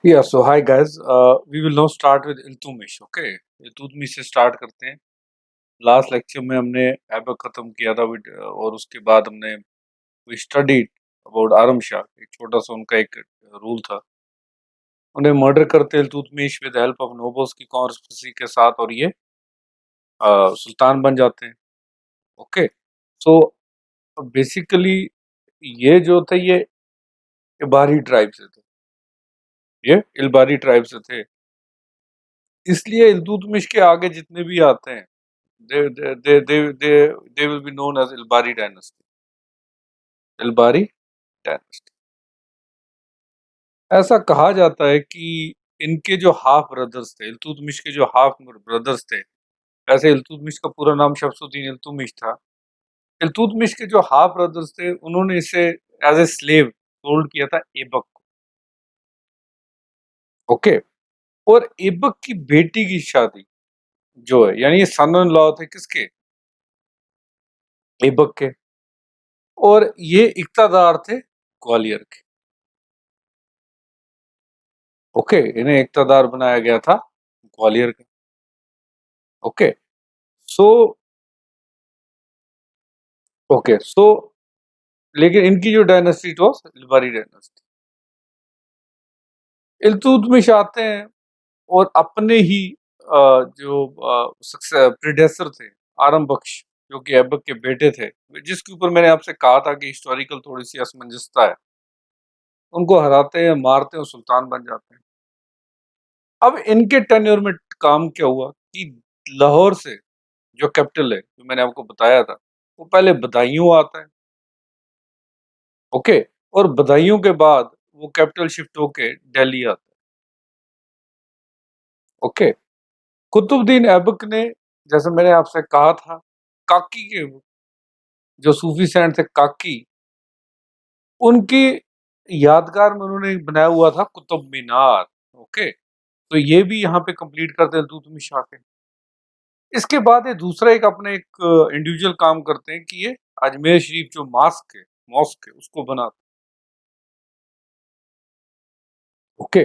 Yeah, so hi guys. We will now start with Iltutmish. Okay, Iltutmish से start करते हैं। Last lecture में हमने ऐबक खत्म किया था और उसके बाद हमने वी स्टडीड अबाउट आरम शाह। एक छोटा सा उनका एक रूल था। उन्हें मर्डर करते Iltutmish with help of nobles की कॉन्स्पिरेसी के साथ, और ये सुल्तान बन जाते हैं। ओके, सो बेसिकली ये जो थे ये इबारी ट्राइब से थे। ये इलबारी ट्राइब से थे, इसलिए इल्तुतमिश के आगे जितने भी आते हैं they will be known as Ilbari dynasty. Ilbari dynasty. ऐसा कहा जाता है कि इनके जो हाफ ब्रदर्स थे, इल्तुतमिश के जो हाफ ब्रदर्स थे, वैसे इल्तुतमिश का पूरा नाम शमसुद्दीन इल्तुतमिश था। इल्तुतमिश के जो हाफ ब्रदर्स थे, उन्होंने इसे एज ए स्लेव सोल्ड किया था ऐबक को। ओके, और ऐबक की बेटी की शादी जो है, यानी ये सन इन लॉ थे किसके? ऐबक के। और ये इक्तादार थे ग्वालियर के। ओके, इन्हें इक्तादार बनाया गया था ग्वालियर का। ओके, सो सो लेकिन इनकी जो dynasty was Ilbari dynasty. Iltutmish आते हैं और अपने ही जो प्रीडेसर थे, आरम बख्श, जो कि ऐबक के बेटे थे, जिसके ऊपर मैंने आपसे कहा था कि हिस्टोरिकल थोड़ी सी असमंजसता है, उनको हराते हैं, मारते हैं और सुल्तान बन जाते हैं। अब इनके टेन्योर में काम क्या हुआ कि लाहौर से जो कैपिटल है, जो मैंने आपको बताया था, वो पहले बदायूं आता है। ओके, और बदायूं के बाद वो कैपिटल शिफ्ट होके दिल्ली आता है। ओके, कुतुबुद्दीन ऐबक ने, जैसे मैंने आपसे कहा था, काकी के जो सूफी सेंट थे काकी, उनकी यादगार में उन्होंने बनाया हुआ था कुतुब मीनार। ओके, तो ये भी यहाँ पे कंप्लीट करते हैं इल्तुतमिश आके। इसके बाद ये दूसरा एक अपने एक इंडिविजुअल काम करते हैं कि ये अजमेर शरीफ जो मॉस्क है उसको बनाते हैं। ओके,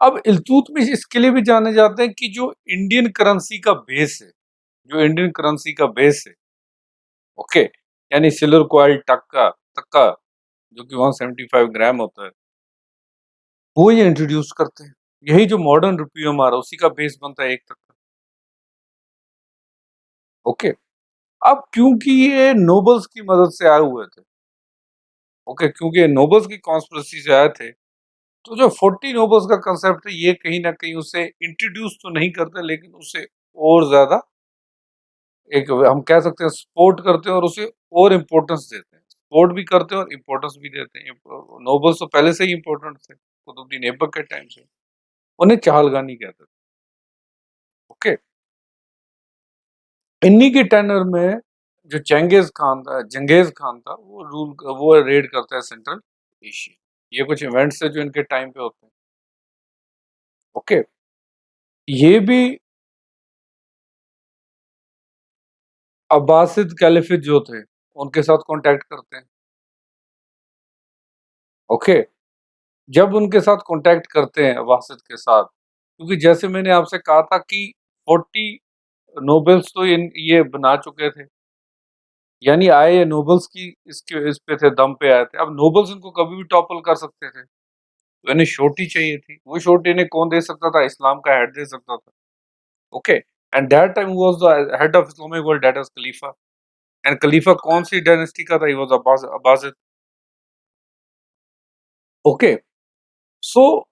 अब इल्तुतमिश इसके लिए भी जाने जाते हैं कि जो इंडियन करेंसी का बेस है, जो इंडियन करेंसी का बेस है, ओके, यानी सिल्वर कॉइल टक्का तक्का, जो कि 175 ग्राम होता है, वो ये इंट्रोड्यूस करते हैं। यही जो मॉडर्न रुपया हमारा, उसी का बेस बनता है एक तक्का। ओके, अब क्योंकि ये नोबल्स की मदद से आए हुए थे, ओके, क्योंकि ये नोबल्स की कॉन्स्पिरेसी से आए थे, तो जो 40 नोबल्स का कंसेप्ट है, ये कहीं ना कहीं उसे इंट्रोड्यूस तो नहीं करते, लेकिन उसे और ज्यादा एक हम कह सकते हैं सपोर्ट करते हैं और उसे और इम्पोर्टेंस देते हैं। सपोर्ट भी करते हैं और इम्पोर्टेंस भी देते हैं। नोबल्स तो पहले से ही इम्पोर्टेंट थे, कुतुबुद्दीन ऐबक के टाइम से। उन्हें चहलगानी कहते थे। ओके, इन्हीं के टेनर में जो जंगेज खान था, वो रेड करता है सेंट्रल एशिया। ये कुछ इवेंट्स है जो इनके टाइम पे होते हैं। ओके, ये भी अब्बासिद कैलिफेट जो थे, उनके साथ कांटेक्ट करते हैं। ओके, जब उनके साथ कांटेक्ट करते हैं अब्बासिद के साथ, क्योंकि जैसे मैंने आपसे कहा था कि 40 नोबेल्स तो ये बना चुके थे, यानी आए ये नोबल्स की इस पे थे, दम पे आए थे। अब नोबल्स इनको कभी भी टॉपल कर सकते थे, तो इन्हें शोटी चाहिए थी। वो शोटी इन्हें कौन दे सकता था? इस्लाम का हेड दे सकता था। Okay, and that time was the head of Islamic world, that was खलीफा। एंड खलीफा कौन सी डायनेस्टी का था? He was Abbasid. Okay, so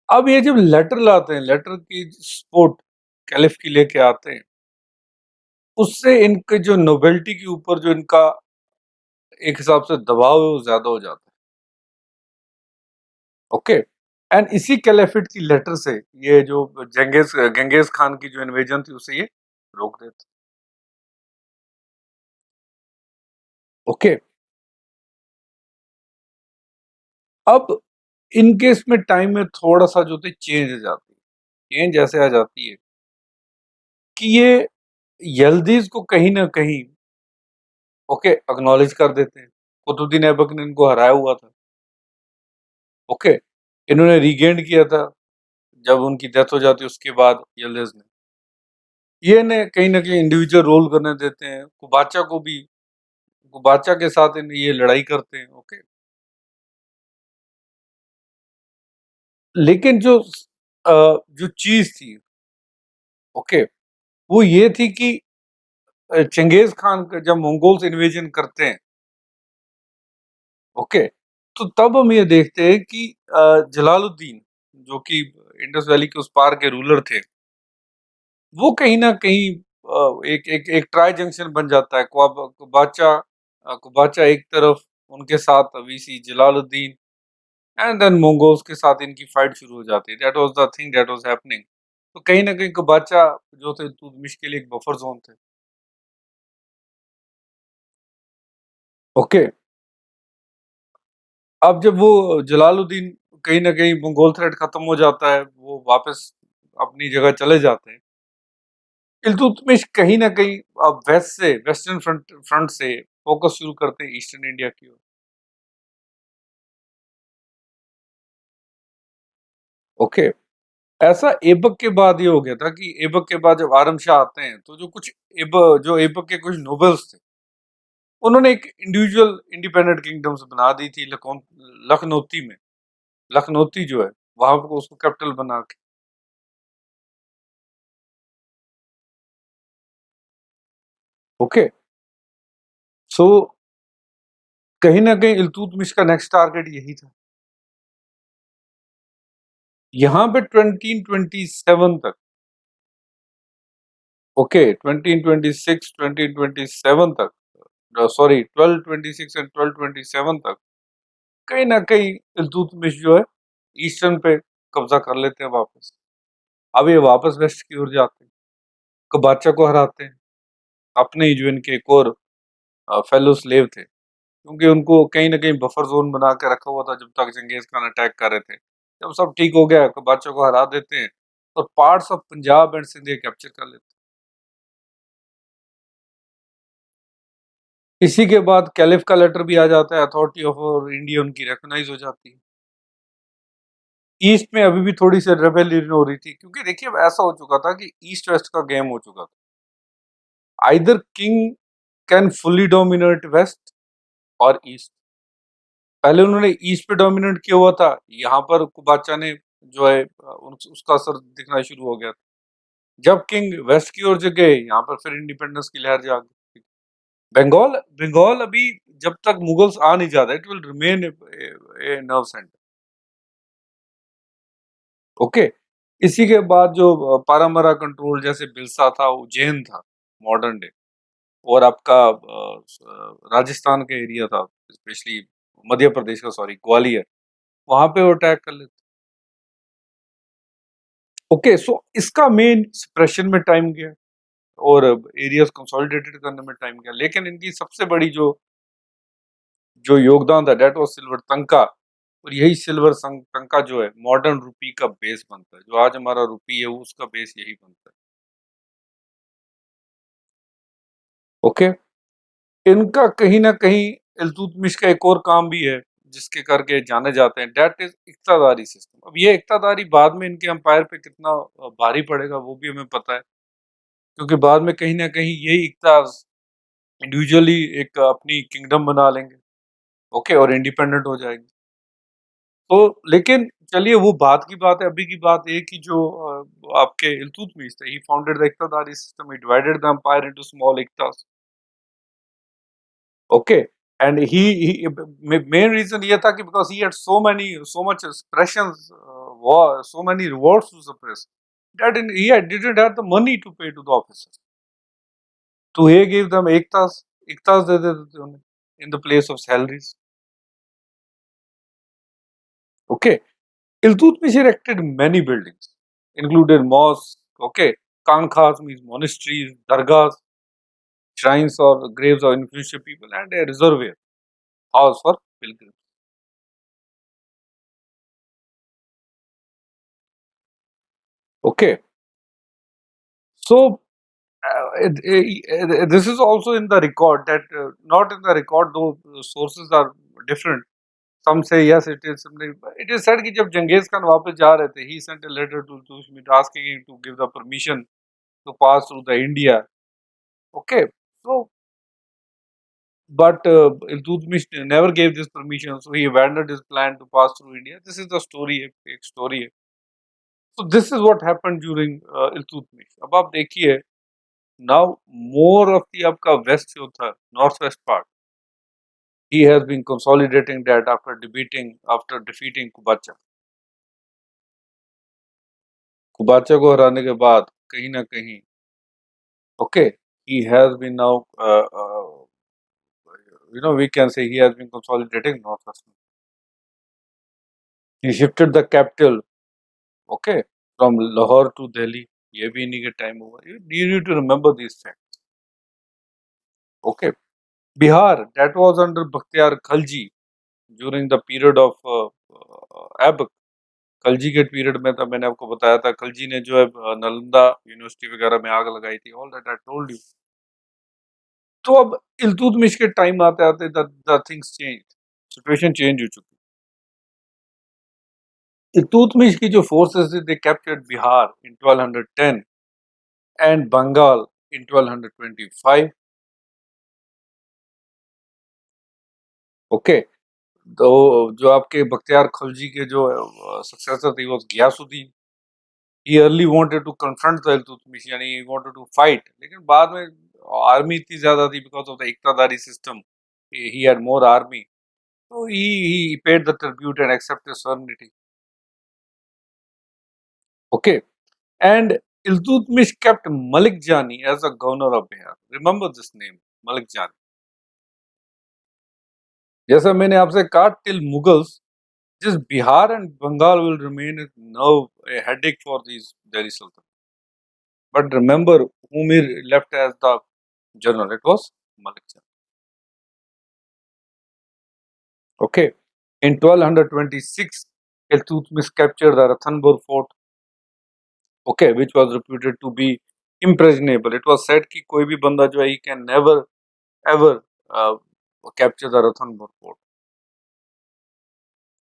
अब ये जब लेटर लाते हैं, लेटर की सपोर्ट कैलिफ की लेके आते हैं, उससे इनके जो नोबेलिटी के ऊपर जो इनका एक हिसाब से दबाव है वो ज्यादा हो जाता है। ओके, एंड इसी कैलिफेट की लेटर से ये जो गेंगेज खान की जो इन्वेजन थी, उसे ये रोक देते। ओके, अब इनके इसमें टाइम में थोड़ा सा जो थे चेंज आ जाती है। चेंज ऐसे आ जाती है कि ये यल्दीज को कहीं ना कहीं, ओके, अक्नॉलेज कर देते हैं। कुतुबुद्दीन ऐबक ने इनको हराया हुआ था। ओके, इन्होंने रीगेन किया था जब उनकी डेथ हो जाती है उसके बाद यल्देज ने। ये ने कहीं न कहीं इंडिविजुअल रोल करने देते हैं, कुबाचा को भी, कुबाचा के साथ ये लड़ाई करते हैं, ओके। लेकिन जो चीज़ थी, ओके, वो ये थी कि चंगेज़ खान का जब मंगोल्स इन्वेजन करते हैं, ओके, तो तब हम ये देखते हैं कि जलालुद्दीन, जो कि इंडस वैली के उस पार के रूलर थे, वो कहीं न कहीं एक एक एक ट्राई जंक्शन बन जाता है। कुबाचा एक तरफ, उनके साथ वीसी जलालुद्दीन, एंड देन मंगोल्स के साथ इनकी फाइट शुरू हो जाती है। That was the thing that was happening. तो कहीं न कहीं कुबाचा जो थे इल्तुतमिश के लिए एक बफर ज़ोन थे। ओके, अब जब वो जलालुद्दीन कहीं न कहीं मंगोल थ्रेट खत्म हो जाता है, वो वापस अपनी जगह चले जाते हैं। इल्तुतमिश कहीं न कहीं वेस्टर्न फ्रंट फ्रंट से फोकस शुरू करते हैं ईस्टर्न इंडिया की ओर। ओके, ऐसा ऐबक के बाद ये हो गया था कि ऐबक के बाद जब आरम शाह आते हैं, तो जो ऐबक के कुछ नोबल्स थे, उन्होंने एक इंडिविजुअल इंडिपेंडेंट किंगडम्स बना दी थी लखनौती में। लखनौती जो है, वहाँ पे उसको कैपिटल बना के। ओके, सो कहीं न कहीं इल्तुतमिश का नेक्स्ट टारगेट यही था। यहाँ पे 1927 तक, ओके, 1926, 1927 तक, सॉरी 1226 एंड 1227 तक, कहीं न कहीं इल्तुतमिश जो है, ईस्टर्न पे कब्ज़ा कर लेते हैं वापस। अब ये वापस वेस्ट की ओर जाते हैं, कबाचा को हराते हैं, अपने ही जो इनके एक और फेलो स्लेव थे, क्योंकि उनको कहीं न कहीं बफर ज़ोन बना के रखा हुआ था जब तक चंगेज़ खान अटैक कर रहे थे। जब सब ठीक हो गया, कबाचा को हरा देते हैं और parts of Punjab and Sindh ये कैप्चर कर लेते हैं। इसी के बाद कैलिफ का लेटर भी आ जाता है, अथॉरिटी ऑफ इंडिया उनकी रिकॉग्नाइज़ हो जाती है। ईस्ट में अभी भी थोड़ी-सी रेबेलियन हो रही थी, क्योंकि देखिए अब ऐसा हो चुका था कि ईस्ट वेस्ट का गेम हो चुका था। Either king can fully dominate west और ईस्ट। पहले उन्होंने ईस्ट पे डोमिनेट किया हुआ था, यहाँ पर कुबाचा ने जो है उसका असर दिखना शुरू हो गया। जब किंग वेस्ट की ओर गए, यहाँ पर फिर इंडिपेंडेंस की लहर जाग गई। बंगाल बंगाल अभी जब तक मुगल्स आ नहीं जाते, it will remain a nerve centre. Okay, इसी के बाद जो पारामरा कंट्रोल जैसे बिलसा था, उज्जैन था मॉडर्न डे, और आपका राजस्थान का एरिया था, स्पेशली मध्य प्रदेश का, सॉरी ग्वालियर, वहां पे वो अटैक कर लेते। ओके, सो इसका मेन सप्रेशन में टाइम गया और एरियाज कंसोलिडेटेड करने में टाइम गया, लेकिन इनकी सबसे बड़ी जो जो योगदान था, डेट वाज सिल्वर तंका। और यही तंका जो है मॉडर्न रुपी का बेस बनता है, जो आज हमारा रुपी है उसका बेस यही बनता है। ओके, इनका कहीं ना कहीं इल्तुतमिश का एक और काम भी है जिसके करके जाने जाते हैं, डेट इज इक्तादारी सिस्टम। अब ये इक्तादारी बाद में इनके एम्पायर पे कितना भारी पड़ेगा वो भी हमें पता है, क्योंकि बाद में कहीं ना कहीं यही इक्ताज इंडिविजुअली एक अपनी किंगडम बना लेंगे, ओके, और इंडिपेंडेंट हो जाएंगे। तो लेकिन चलिए वो बात की बात है, अभी की बात ये कि जो आपके इल्तुतमिश थे, ही फाउंडेड द इक्तादारी system, he divided the empire into small इक्तास, ओके। एंड मेन रीजन ये था कि because he had so much expressions, war, so many rewards to suppress, that didn't have the money to pay to the officers, तो he gave them Ekta's दे देते थे उन्हें in the place of salaries, okay. Iltutmish erected many buildings, included mosques, okay, Khanqahs means monasteries, dargahs, shrines or graves of influential people, and a reservoir house for pilgrims. Okay, so this is also in the record that not in the record, though sources are different. Some say yes, it is said कि जब जंगेज खान वापस जा रहे थे, he sent a letter to Iltutmish asking him to give the permission to pass through the India. Okay, so but Iltutmish never gave this permission, so he abandoned his plan to pass through India. This is the story, एक story है. So this is what happened during Iltutmish. अब आप देखिए, now more of the आपका west जो था, northwest part, he has been consolidating that after defeating Kubacha. Qubacha को हराने के बाद कहीं ना कहीं, okay, he has been now, we can say he has been consolidating northwest. He shifted the capital, okay, from Lahore to Delhi. ये भी इन्हीं के टाइम हुआ. You need to remember these facts. Okay, Bihar, that was under Bakhtiar Khalji during the period of Aibak. Khalji के period में था, मैंने आपको बताया था, खलजी ने जो है नालंदा यूनिवर्सिटी वगैरह में आग लगाई थी. All that I told you. तो अब इल्तुतमिश के टाइम आते आते the things change, situation change हो चुकी. इल्तुतमिश की जो फोर्सेस थे, they captured Bihar in 1210 and Bengal in 1225. Okay, तो जो आपके बख्तियार खलजी के जो सक्सेसर थे, वो Ghiyasuddin. He early wanted to confront the Iltutmish, यानी he wanted to fight, लेकिन बाद में आर्मी इतनी ज्यादा थी because of the इक्तादारी system. He had more army, so he paid the tribute and accepted sovereignty. Okay, and Iltutmish kept Malik Jani as a governor of Bihar. Remember this name, Malik Jani. जैसा मैंने आपसे कहा, till Mughals, just Bihar and Bengal will remain now a headache for these Delhi Sultan. But remember whom he left as the general. It was Malik Jani. Okay, in 1226, Iltutmish captured the Ranthambore fort. Okay, which was reputed to be impregnable. It was said कि कोई भी बंदा जो है, he can never ever uh, capture the Ranthambore fort.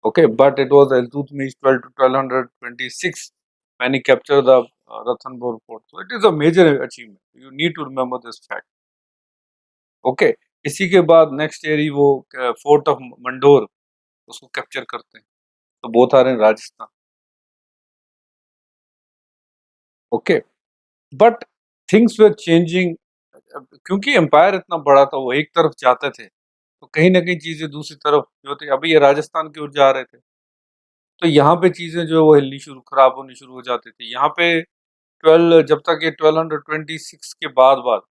Okay, but it was Iltutmish 12 to 1226 when he captured the Ranthambore fort. So it is a major achievement. You need to remember this fact. Okay, इसी के बाद next year ही वो fort of Mandore उसको capture करते हैं. तो both are in Rajasthan. Okay, but things were changing. क्योंकि empire इतना बड़ा था, वो एक तरफ जाते थे, तो कहीं ना कहीं चीजें दूसरी तरफ जो थी, अभी ये राजस्थान की ओर जा रहे थे, तो यहाँ पे चीजें जो है वो हिलनी शुरू, खराब होनी शुरू हो जाती थी. यहाँ पे 1226 के बाद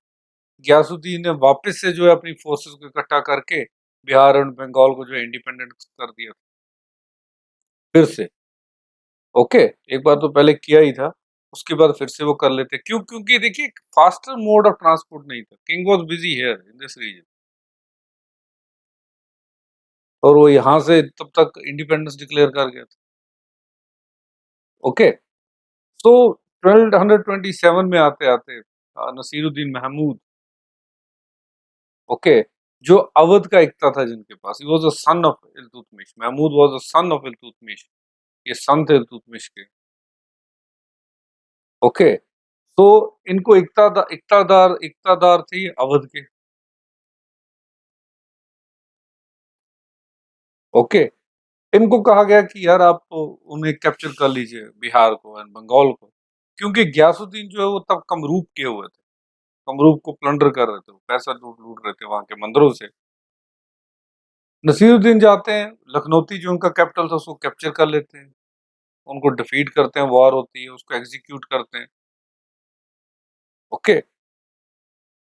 गयासुद्दीन ने वापस से जो है अपनी फोर्सेस को इकट्ठा करके बिहार और बंगाल को जो है इंडिपेंडेंट कर दिया फिर से. ओके, एक बार तो पहले किया ही था, उसके बाद फिर से वो कर लेते. क्यों? क्योंकि देखिए, फास्टर मोड ऑफ ट्रांसपोर्ट नहीं था. King was busy here in this region, और वो यहाँ से तब तक इंडिपेंडेंस डिक्लेयर कर गया था. ओके, सो 1227 में आते आते नसीरुद्दीन महमूद, ओके, जो अवध का इक्ता था जिनके पास, he was a son of Iltutmish. Mahmud was a son of Iltutmish. ये सन थे इल्तुतमिश के. ओके, तो इनको इक्तादार थे अवध के. ओके, इनको कहा गया कि यार आप उन्हें कैप्चर कर लीजिए, बिहार को एंड बंगाल को, क्योंकि गयासुद्दीन जो है वो तब कमरूप के हुए थे. कमरूप को प्लंडर कर रहे थे, पैसा लूट लूट रहे थे वहां के मंदिरों से. नसीरुद्दीन जाते हैं, लखनौती जो उनका कैपिटल था उसको कैप्चर कर लेते हैं, उनको डिफीट करते हैं, वॉर होती है, उसको एग्जीक्यूट करते हैं. ओके,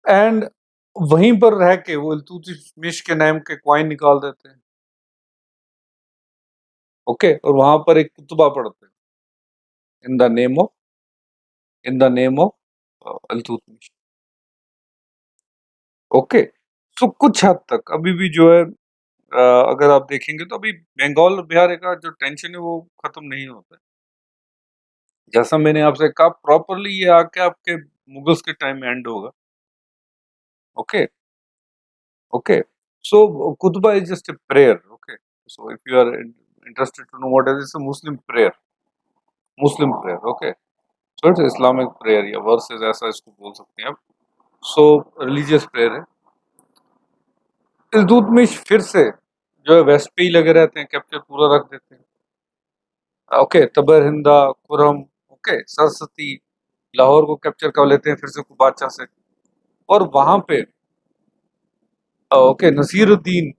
एंड वहीं पर रह के वो इल्तुतमिश के नाम के क्वाइन निकाल देते हैं. ओके, और वहां पर एक कुतबा पढ़ते हैं in the name of Iltutmish. Okay, तो कुछ हद तक अभी भी जो है, अगर आप देखेंगे तो अभी बंगाल और बिहार का जो टेंशन है वो खत्म नहीं होता है. जैसा मैंने आपसे कहा, प्रॉपरली ये आके आपके मुगल्स के टाइम में एंड होगा. ओके, ओके, सो कुतबा is just a prayer. Okay, So if you are interested to know what is, it's a Muslim prayer. Muslim prayer, okay. So it's Islamic prayer या verses ऐसा इसको बोल सकते हैं आप. So religious prayer है. इल्तुतमिश फिर से जो है वेस्ट पे ही लगे रहते हैं, कैप्चर पूरा रख देते हैं. ओके, तबर हिंदा, खुरम, ओके, सरस्वती, लाहौर को कैप्चर कर लेते हैं फिर से बादशाह से. और वहां पे ओके नसीरुद्दीन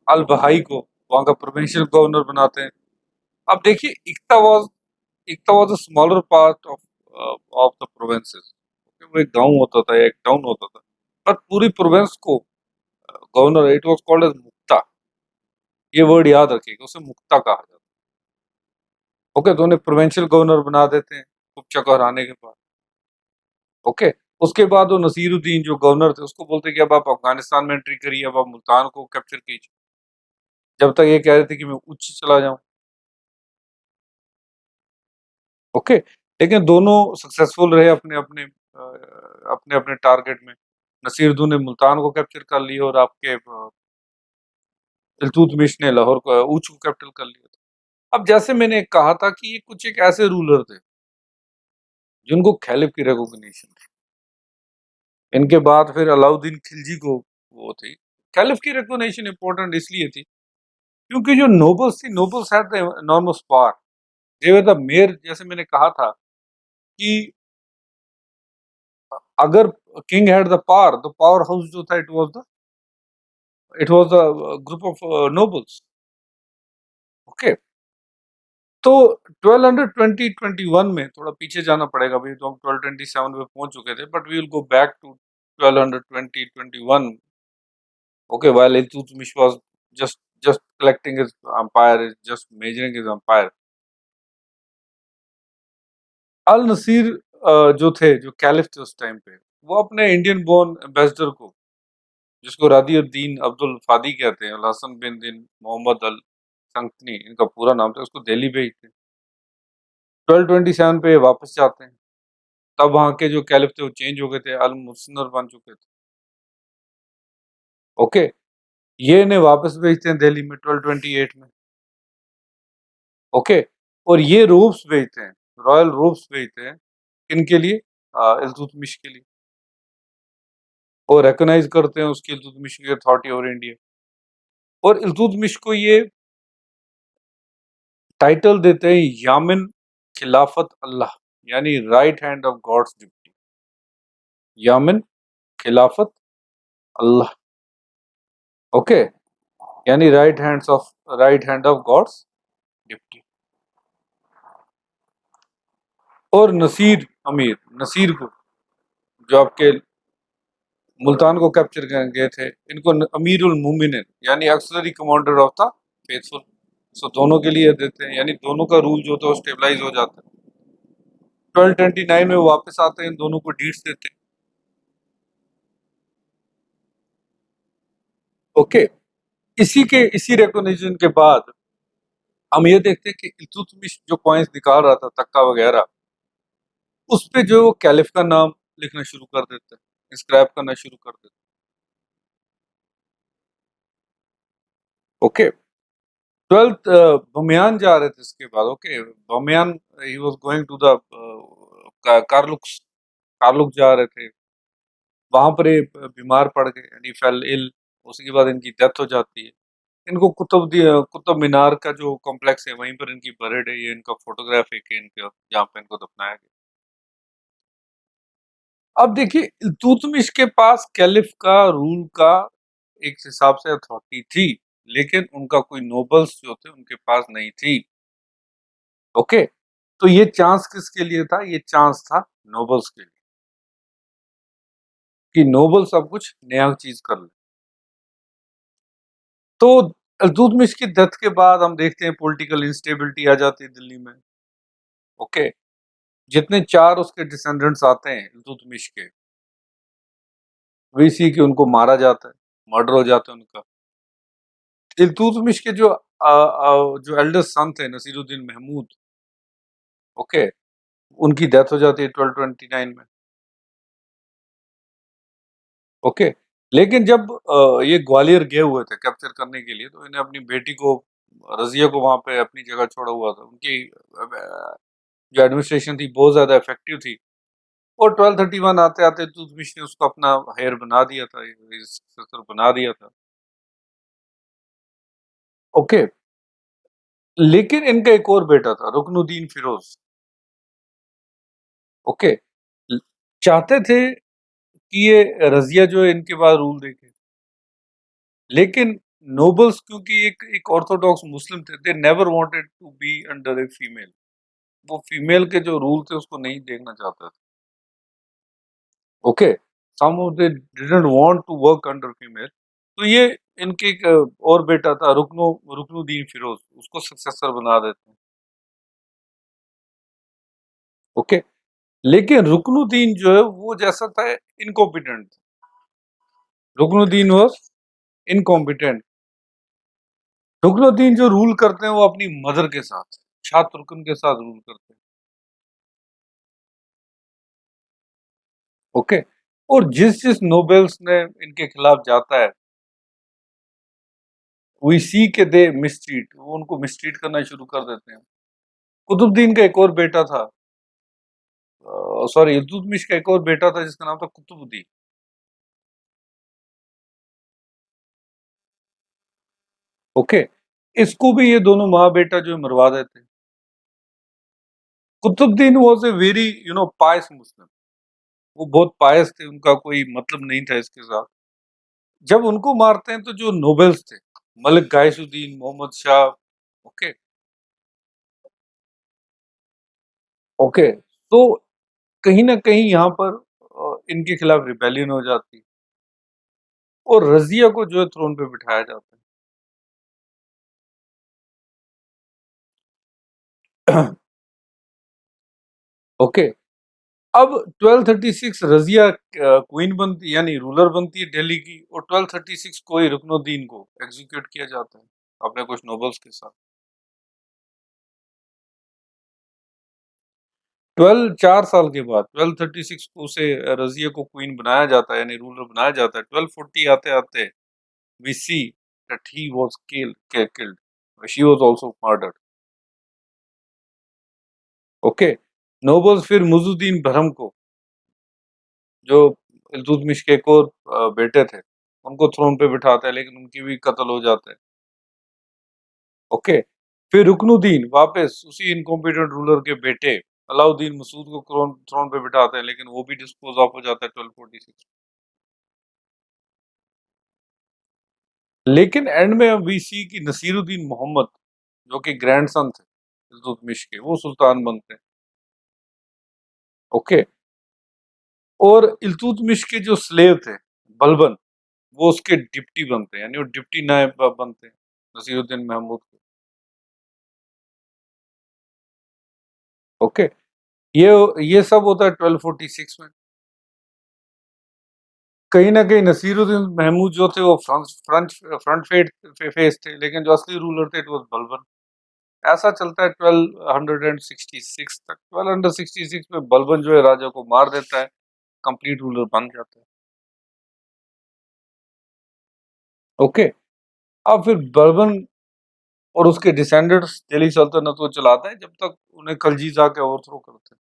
अल बहाई को वहां का प्रोविंशियल गवर्नर बनाते हैं. अब देखिए इक्ता was a smaller part of the provinces. वो एक गांव होता था, एक टाउन होता था, पर पूरी प्रोविंस को governor, it was called as मुक्ता. ये वर्ड याद रखिएगा, उसे मुक्ता कहा जाता है. ओके, तो उन्हें प्रोविंशियल गवर्नर बना देते हैं कुप्चा को हराने के बाद. ओके, उसके बाद वो नसीरुद्दीन जो गवर्नर थे उसको बोलते कि अब आप अफगानिस्तान में एंट्री करिए, अब आप मुल्तान को कैप्चर कीजिए. जब तक ये कह रहे थे कि मैं उच्च चला जाऊं. ओके, लेकिन दोनों सक्सेसफुल रहे अपने अपने टारगेट में. नसीरुद्दीन ने मुल्तान को कैप्चर कर लिया और आपके इल्तुतमिश ने लाहौर को ऊच को कैप्चर कर लिया. अब जैसे मैंने कहा था कि ये कुछ एक ऐसे रूलर थे जिनको खैलिफ की रिकॉग्निशन थी. इनके बाद फिर अलाउद्दीन खिलजी को वो थी. खैलिफ की रिकॉग्निशन इंपॉर्टेंट इसलिए थी क्योंकि जो नोबल्स थी, nobles had the enormous power. They were the mayor. जैसे मैंने कहा था कि अगर किंग हैड द पावर, तो पावर हाउस जो था it was the group of nobles. Okay, तो 1220-21 में थोड़ा पीछे जाना पड़ेगा. अभी तो हम 1227 में पहुंच चुके थे, but we will go back to 1220-21. Okay, while Iltutmish was just collecting his empire, just measuring his empire. अल नसीर जो थे, जो कैलिफ थे उस टाइम पे, वो अपने इंडियन बोर्न एम्बेसडर को, जिसको रादिउद्दीन अब्दुल फादी कहते हैं, अल हसन बिन दिन मोहम्मद अल संकनी इनका पूरा नाम था, उसको दिल्ली भेजते हैं. 1227 पे वापस जाते हैं. तब वहाँ के जो कैलिफ थे वो चेंज हो गए थे, अल मुसन्नर बन चुके थे. ओके, ये इन्हें वापस भेजते हैं दिल्ली में 1228 में. ओके, और ये रोब्स भेजते हैं, रॉयल रोब्स भेजते हैं किनके लिए? इल्तुतमिश के लिए. और रिकॉग्नाइज करते हैं उसकी इल्तुतमिश की अथॉरिटी ओवर इंडिया. और इल्तुतमिश को ये टाइटल देते हैं यामिन खिलाफत अल्लाह, यानी right hand of God's deputy. यामिन खिलाफत अल्लाह. ओके, यानी right hand of God's deputy. और नसीर को जो आपके मुल्तान को कैप्चर गए थे, इनको अमीरुल मोमिनीन यानी auxiliary commander of the faithful. So दोनों के लिए देते हैं, यानी दोनों का रूल जो था वो स्टेबलाइज हो जाता है. 1229 में वापस आते हैं, दोनों को डीड्स देते हैं. ओके, इसी रिकॉग्निशन के बाद हम ये देखते हैं कि इल्तुतमिश जो कॉइन्स निकाल रहा था, तक्का वगैरह, उस पे जो वो कैलिफ का नाम लिखना शुरू कर देते हैं, इंस्क्राइब करना शुरू कर देते हैं. ओके, 12th बमियान जा रहे थे इसके बाद. Okay, Bamiyan he was going to the Qarluk जा रहे थे. वहां पर ये बीमार पड़ गए, यानी फेल इल. उसके बाद इनकी डेथ हो जाती है. इनको कुतुब मीनार का जो कॉम्प्लेक्स है वहीं पर इनकी बरेड है. ये इनका फोटोग्राफ है कि इनके जहाँ पे इनको दफनाया गया. अब देखिए, इल्तुतमिश के पास कैलिफ का रूल का एक हिसाब से अथॉरिटी थी, लेकिन उनका कोई नोबल्स जो थे उनके पास नहीं थी. ओके, तो ये चांस किसके लिए था? ये चांस था नोबल्स के लिए, कि नोबल सब कुछ नया चीज कर ले. तो इल्तुतमिश की डेथ के बाद हम देखते हैं पॉलिटिकल इंस्टेबिलिटी आ जाती है दिल्ली में. ओके, जितने चार उसके डिसेंडेंट्स आते हैं इल्तुतमिश के, वीसी के, उनको मारा जाता है, मर्डर हो जाता है उनका. इल्तुतमिश के जो एल्डर सन थे नसीरुद्दीन महमूद, ओके, उनकी डेथ हो जाती है 1229 में. ओके, लेकिन जब ये ग्वालियर गए हुए थे कैप्चर करने के लिए, तो इन्हें अपनी बेटी को रज़िया को वहाँ पे अपनी जगह छोड़ा हुआ था। उनकी जो एडमिनिस्ट्रेशन थी बहुत ज़्यादा इफ़ेक्टिव थी और 1231 आते-आते इल्तुतमिश ने उसको अपना हेir बना दिया था, सक्सेसर बना दिया था। ओके, लेकिन इनका एक और बेटा था रुकनुद्दीन फिरोज़, ओके। ल चाहते थे कि ये रज़िया जो है इनके बाद रूल देखे, लेकिन नोबल्स क्योंकि एक एक ऑर्थोडॉक्स मुस्लिम थे, they never wanted to be under a female. वो फीमेल के जो रूल थे उसको नहीं देखना चाहते थे। Okay, some of they didn't want to work under female. तो ये इनके एक और बेटा था रुकनुद्दीन फिरोज, उसको सक्सेसर बना देते हैं। ओके, लेकिन रुकनुद्दीन जो है वो जैसा था incompetent. Ruknuddin was incompetent. Ruknuddin जो रूल करते हैं वो अपनी मदर के साथ, शाह तुर्कन के साथ रूल करते हैं। ओके, और जिस जिस नोबेल्स ने इनके खिलाफ जाता है, वी सी के दे मिसट्रीट, वो उनको मिसट्रीट करना शुरू कर देते हैं। कुतुबुद्दीन का एक और बेटा था, सॉरी इल्तुतमिश का एक और बेटा था जिसका नाम था कुतुबुद्दीन। ओके, इसको भी ये दोनों माँ बेटा जो है मरवा देते हैं। Qutbuddin was a very pious Muslim. वो बहुत पायस थे, उनका कोई मतलब नहीं था इसके साथ। जब उनको मारते हैं तो जो नोबेल्स थे, मलिक गाइसुद्दीन, मोहम्मद शाह, ओके, ओके, तो कहीं न कहीं यहाँ पर इनके खिलाफ रिबेलियन हो जाती है और रज़िया को जो है थ्रोन पे बिठाया जाता है। ओके, अब 1236 रज़िया क्वीन बनती यानी रूलर बनती है दिल्ली की और 1236 को ही रुकनुद्दीन को एग्जीक्यूट किया जाता है अपने कुछ नोबल्स के साथ। 4 साल के बाद 1236 को उसे रज़िया को क्वीन बनाया जाता है यानी रूलर बनाया जाता है। 1240 आते-आते we see that he was killed. She was also murdered. Okay, nobles फिर मुइज़ुद्दीन बरहम को, जो इल्तुतमिश के एक और बेटे थे, उनको थ्रोन पे बिठाते हैं लेकिन उनकी भी कत्ल हो जाता है। ओके, फिर रुकनुद्दीन वापस उसी इनकॉम्पिटेंट रूलर के बेटे अलाउद्दीन मसूद को थ्रोन थ्रोन पे बिठाते हैं लेकिन वो भी डिस्पोज ऑफ हो जाता है 1246। लेकिन एंड में हम वी सी की नसीरुद्दीन मोहम्मद, जो कि ग्रैंडसन थे इल्तुतमिश के, वो सुल्तान बनते हैं। ओके, और इल्तुतमिश के जो स्लेव थे बलबन, वो उसके डिप्टी बनते हैं यानी वो डिप्टी नायब बनते हैं नसीरुद्दीन महमूद के। ओके, ये सब होता है 1246 में। कहीं न कहीं नसीरुद्दीन महमूद जो थे वो फ्रंट फ्रंट फेस थे, लेकिन जो असली रूलर थे इट वाज़ बलबन। ऐसा चलता है 1266 तक। 1266 में बलबन जो है राजा को मार देता है, कंप्लीट रूलर बन जाता है। ओके, अब फिर बलबन और उसके डिसेंडेंट्स दिल्ली सल्तनत को चलाते हैं जब तक उन्हें खलजीज आके ओवरथ्रो करते हैं।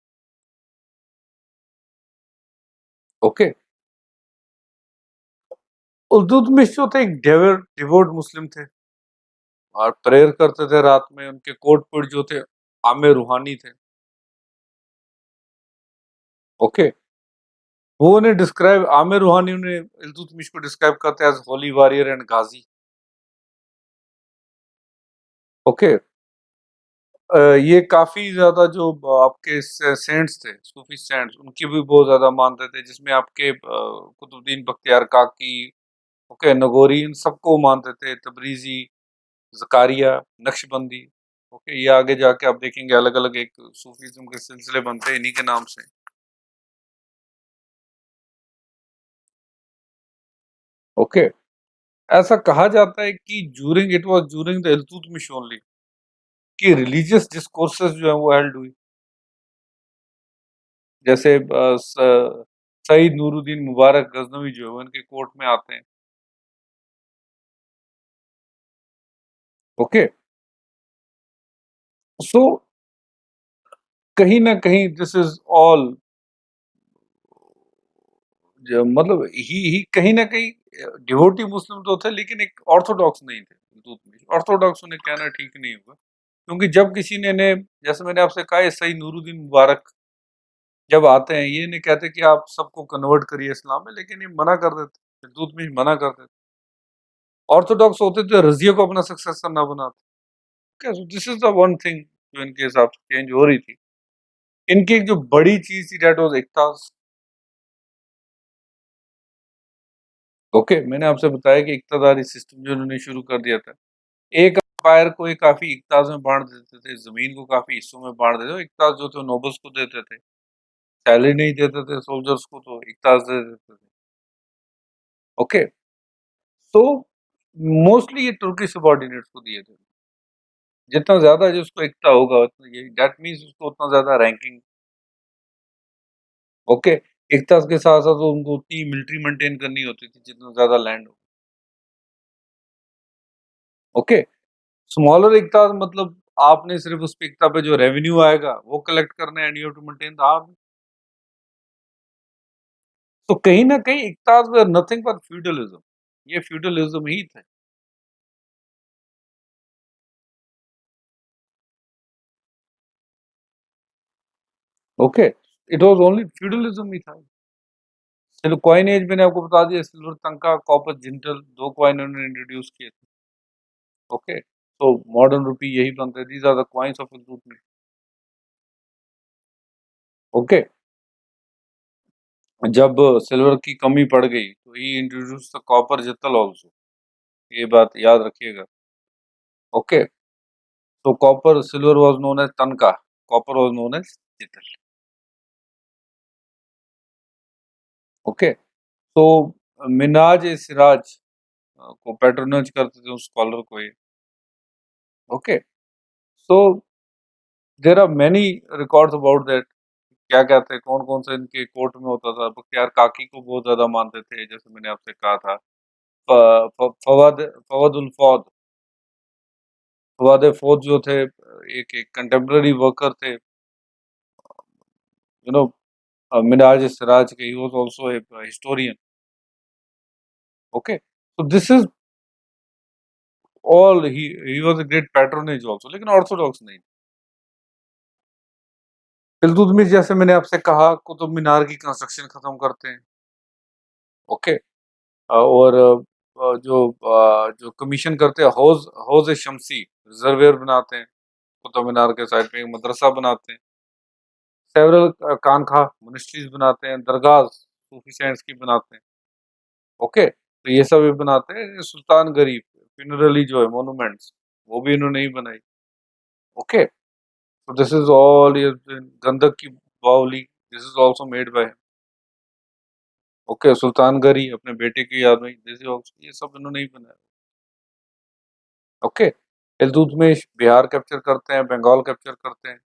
ओके, इल्तुतमिश जो थे एक डिवोट मुस्लिम थे और प्रेयर करते थे रात में। उनके कोट पर जो थे आमिर रूहानी थे। ओके, वो उन्हें डिस्क्राइब आमिर रूहानी उन्हें इल्तुतमिश को डिस्क्राइब करते हैं as Holi warrior and Ghazi. Okay, ये काफ़ी ज़्यादा जो आपके सेंट्स थे, सूफी सेंट्स, उनकी भी बहुत ज़्यादा मानते थे, जिसमें आपके कुतुबुद्दीन बख्तियार काकी, ओके, नगोरी, इन सबको मानते थे, तबरीज़ी, ज़कारिया, नक्शबंदी। ओके, ये आगे जाके आप देखेंगे अलग-अलग एक सूफीज़्म के सिलसिले बनते हैं इन्हीं के नाम से। ओके, ऐसा कहा जाता है कि it was during the Iltutmish only कि रिलीजियस डिस्कोर्सेस जो हैं वो हेल्ड हुई। जैसे सईद नूरुद्दीन मुबारक गज़नवी जो है वो इनके कोर्ट में आते हैं। ओके, सो कहीं न कहीं दिस इज़ ऑल ज मतलब ही कहीं न कहीं डिवोटी मुस्लिम तो थे लेकिन एक ऑर्थोडॉक्स नहीं थे। इल्तुतमिश ऑर्थोडॉक्स उन्हें कहना ठीक नहीं होगा। क्योंकि जब किसी ने इन्हें जैसे मैंने आपसे कहा ये सईद नूरुद्दीन मुबारक जब आते हैं, ये नहीं कहते कि आप सबको कन्वर्ट करिए इस्लाम में, लेकिन ये मना कर देते। इल्तुतमिश मना कर देते। ऑर्थोडॉक्स होते तो रज़िया को अपना सक्सेसर ना बनाते। Okay, so this is the one thing जो इनके हिसाब से चेंज हो रही थी। इनकी एक जो बड़ी चीज़ थी दैट वाज़ इक्तास। ओके, मैंने आपसे बताया कि इक्तादारी सिस्टम जो इन्होंने शुरू कर दिया था। एक एम्पायर को ये काफ़ी इक्तास में बाँट देते थे, ज़मीन को काफ़ी हिस्सों में बाँट देते थे। इक्तास जो थे नोबल्स को देते थे। सैलरी नहीं देते थे सोल्जर्स को तो इक्तास दे देते थे। ओके, तो मोस्टली ये तुर्किश सबॉर्डिनेट्स को दिए थे। जितना ज़्यादा जिसको इक्ता होगा उतना ये दैट मीन्स उसको उतना ज़्यादा रैंकिंग। ओके, इक्तास के साथ-साथ उनको उतनी मिलिट्री मेंटेन करनी होती थी जितना ज़्यादा लैंड हो। ओके, स्मॉलर इक्ता मतलब आपने सिर्फ़ उस इक्ता पे जो रेवेन्यू आएगा वो कलेक्ट करना है and you have to maintain the army. तो कहीं न कहीं इक्तास वर नथिंग बट फ्यूडलिज़्म। ये फ्यूडलिज़्म ही थे। ओके, इट वाज़ ओनली फ्यूडलिज़्म ही था। चलो कॉइन एज मैंने आपको बता दिया silver tanka, copper jital 2 coin उन्होंने इंट्रोड्यूस किए थे। ओके, तो मॉडर्न रूपी यही बनते हैं। These are the coins of Iltutmish. Okay, जब सिल्वर की कमी पड़ गई तो he introduce the copper jital also. ये बात याद रखिएगा। ओके, तो copper silver was known as tanka, copper was known as jital. Okay, तो मिन्हाज-ए-सिराज को पैट्रोनाइज़ करते थे उस स्कॉलर को ये। Okay, so there are many records about that. क्या कहते हैं, कौन-कौन से इनके कोर्ट में होता था। बख्तियार काकी को बहुत ज़्यादा मानते थे, जैसे मैंने आपसे कहा था। फ फ फवाद फवादुल फौद फवाद फौद जो थे एक एक कंटेम्परेरी वर्कर थे, यू नो मिनाज सिराज के, he was also a historian. Okay, so this is all he was a great patronage also, लेकिन ऑर्थोडॉक्स नहीं। इल्तुतमिश जैसे मैंने आपसे कहा कुतुब मीनार की कंस्ट्रक्शन खत्म करते हैं। ओके, और जो कमीशन करते हैं हौज़ शमसी रिज़र्वायर बनाते हैं। कुतुब मीनार के साइड पे एक मदरसा बनाते हैं। सेवरल खानक़ाह मॉनेस्ट्रीज़ बनाते हैं, दरगाहs सूफी सेंट्स की बनाते हैं। ओके, तो ये सब ये बनाते हैं। सुल्तान गरीब फ्यूनरली जो है मॉन्यूमेंट्स वो भी इन्होंने ही बनाई। Okay, so this is all ये गंधक की बावली, this is also made by. Okay, Sultan Ghari अपने बेटे की याद में, दिस इज़ आल्सो ये सब इन्होंने ही बनाया। ओके, इल्तुतमिश बिहार कैप्चर करते हैं, बंगाल कैप्चर करते हैं,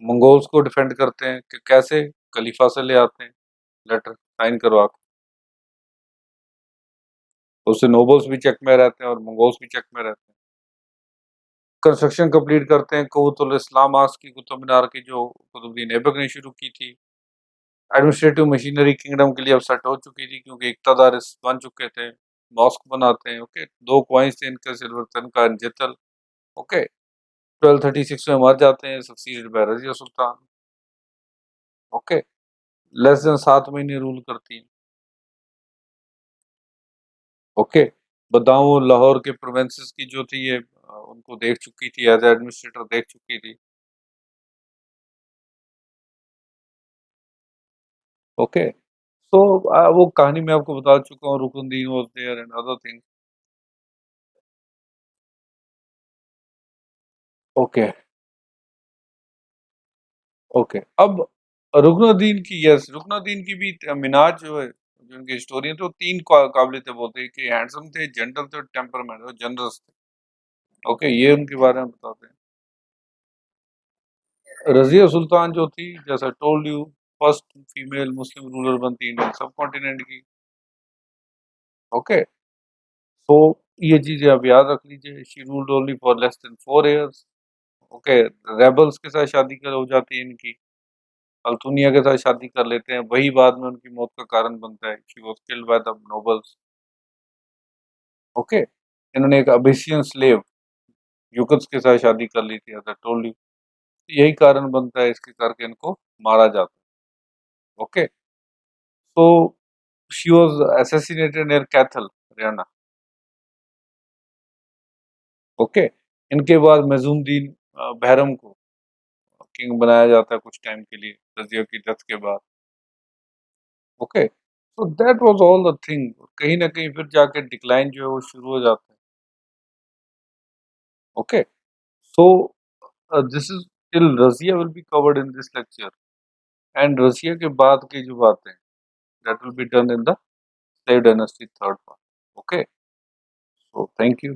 मंगोल्स को डिफेंड करते हैं कि कैसे खलीफा से ले आते हैं लेटर साइन करवा के। उससे नोबल्स भी चेक में रहते हैं और मंगोल्स भी चेक में रहते हैं। कंस्ट्रक्शन कंप्लीट करते हैं कुव्वतुल इस्लाम आस्क की, कुतुब मीनार की, जो कुतुबुद्दीन ऐबक ने शुरू की थी। एडमिनिस्ट्रेटिव मशीनरी किंगडम के लिए अब सेट हो चुकी थी क्योंकि इक़्तिदार बन चुके थे। मॉस्क बनाते हैं। ओके, 2 कॉइन्स थे इनके, सिल्वर तन का जितल। ओके, 1236 में मर जाते हैं, succeeded by Razia Sultan. Okay, less than 7 महीने रूल करती हैं। ओके, बदाऊं और लाहौर के प्रोविंसेस की जो थी ये उनको देख चुकी थी, एज़ एडमिनिस्ट्रेटर देख चुकी थी। ओके, सो वो कहानी मैं आपको बता चुका हूँ, Ruknuddin was there and other things. Okay, okay. अब रुकनुद्दीन की, यस, रुकनुद्दीन की भी मिनाज जो है, जो उनके हिस्टोरियन थे, वो 3 काबिलियतें बोलते हैं कि हैंडसम थे, जेंटल थे और टेम्परामेंट और जनरस थे। ओके, ये उनके बारे में बताते हैं। रज़िया सुल्तान जो थी, जैसे आई told you, first female Muslim ruler बनती इंडियन सबकॉन्टिनेंट की। ओके, तो ये चीज़ें आप याद रख लीजिए। She ruled only for less than 4 years. Okay, rebels के साथ शादी कर हो जाती है इनकी, अल्तुनिया के साथ शादी कर लेते हैं, वही बाद में उनकी मौत का कारण बनता है। She was killed by the nobles. Okay, इन्होंने एक अबिसिनियन स्लेव यूकस के साथ शादी कर ली थी, एज़ आई टोल्ड यू। यही कारण बनता है इसके करके इनको मारा जाता है। Okay, so she was assassinated near Kaithal, Haryana. Okay, इनके बाद मज़ूमद्दीन बहरम को किंग बनाया जाता है कुछ टाइम के लिए, रज़िया की डेथ के बाद। Okay, so that was all the thing. कहीं न कहीं फिर जाके डिक्लाइन जो है वो शुरू हो जाता है। Okay, so this is till Razia will be covered in this lecture, and Razia के बाद की जो बातें, that will be done in the Slave Dynasty third part. Okay, so thank you.